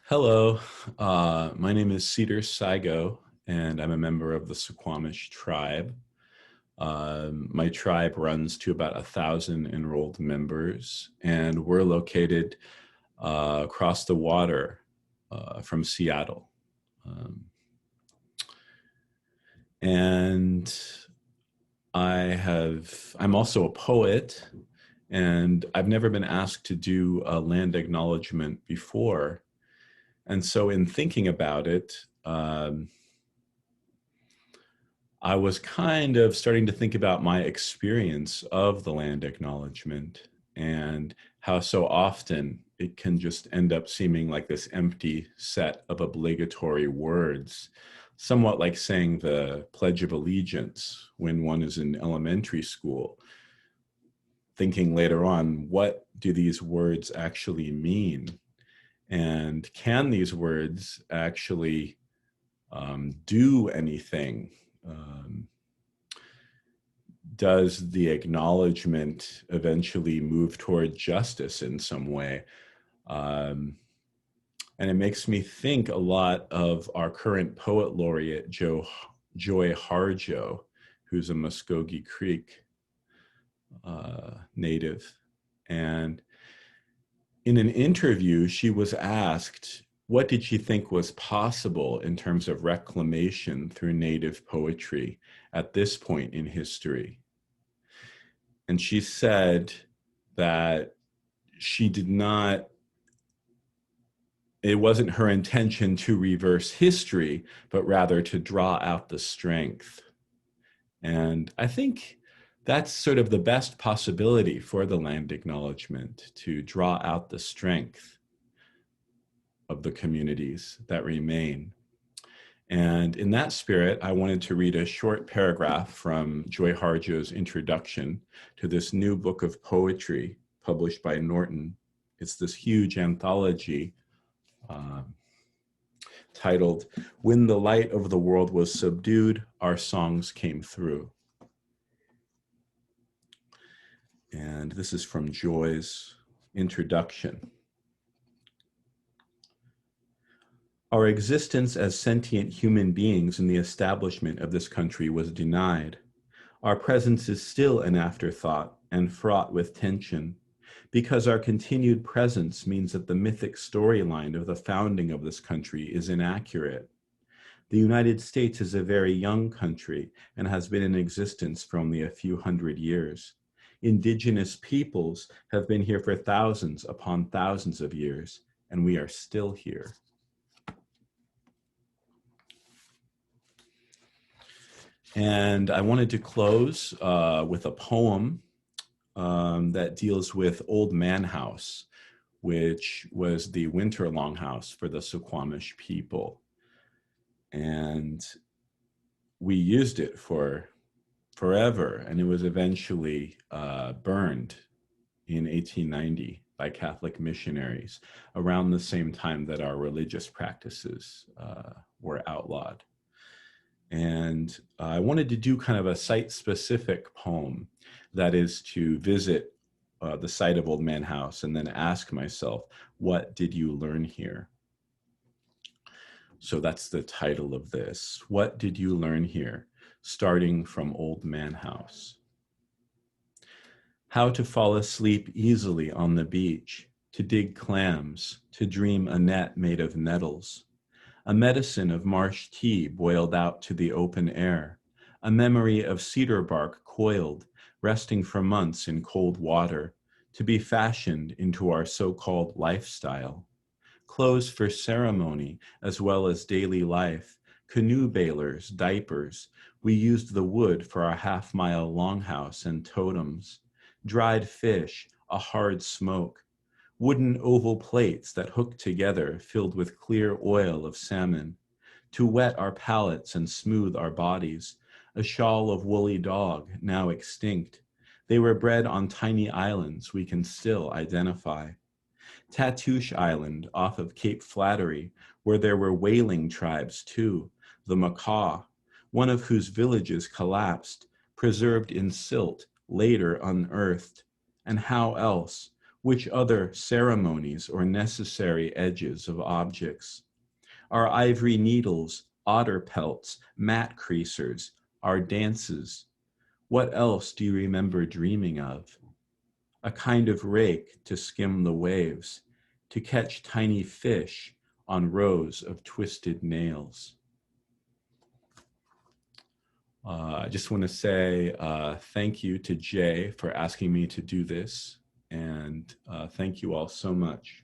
Hello, my name is Cedar Sigo, and I'm a member of the Suquamish tribe. My tribe runs to about 1,000 enrolled members, and we're located across the water from Seattle. Um, and I'm also a poet, and I've never been asked to do a land acknowledgement before. And so in thinking about it, I was kind of starting to think about my experience of the land acknowledgement and how so often it can just end up seeming like this empty set of obligatory words, somewhat like saying the Pledge of Allegiance when one is in elementary school, thinking later on, what do these words actually mean? And can these words actually do anything? Does the acknowledgement eventually move toward justice in some way? And it makes me think a lot of our current poet laureate, Joy Harjo, who's a Muskogee Creek native. And in an interview, she was asked, what did she think was possible in terms of reclamation through Native poetry at this point in history? And she said that she did not, it wasn't her intention to reverse history, but rather to draw out the strength. And I think that's sort of the best possibility for the land acknowledgement, to draw out the strength of the communities that remain. And in that spirit, I wanted to read a short paragraph from Joy Harjo's introduction to this new book of poetry published by Norton. It's this huge anthology titled, "When the Light of the World Was Subdued, Our Songs Came Through." And this is from Joy's introduction. Our existence as sentient human beings in the establishment of this country was denied. Our presence is still an afterthought and fraught with tension, because our continued presence means that the mythic storyline of the founding of this country is inaccurate. The United States is a very young country and has been in existence for only a few hundred years. Indigenous peoples have been here for thousands upon thousands of years, and we are still here. And I wanted to close with a poem that deals with Old Man House, which was the winter longhouse for the Suquamish people. And we used it for forever, and it was eventually burned in 1890 by Catholic missionaries around the same time that our religious practices were outlawed. And I wanted to do kind of a site-specific poem, that is to visit the site of Old Man House and then ask myself, what did you learn here? So that's the title of this. What did you learn here? Starting from Old Man House. How to fall asleep easily on the beach, to dig clams, to dream a net made of nettles, a medicine of marsh tea boiled out to the open air, a memory of cedar bark coiled, resting for months in cold water, to be fashioned into our so-called lifestyle, clothes for ceremony as well as daily life, canoe bailers, diapers. We used the wood for our half-mile longhouse and totems, dried fish, a hard smoke, wooden oval plates that hooked together filled with clear oil of salmon, to wet our palates and smooth our bodies, a shawl of woolly dog, now extinct. They were bred on tiny islands we can still identify. Tatoosh Island off of Cape Flattery, where there were whaling tribes too, the Macaw, one of whose villages collapsed, preserved in silt, later unearthed. And how else? Which other ceremonies or necessary edges of objects? Our ivory needles, otter pelts, mat creasers, our dances. What else do you remember dreaming of? A kind of rake to skim the waves, to catch tiny fish on rows of twisted nails. I just want to say thank you to Jay for asking me to do this, and thank you all so much.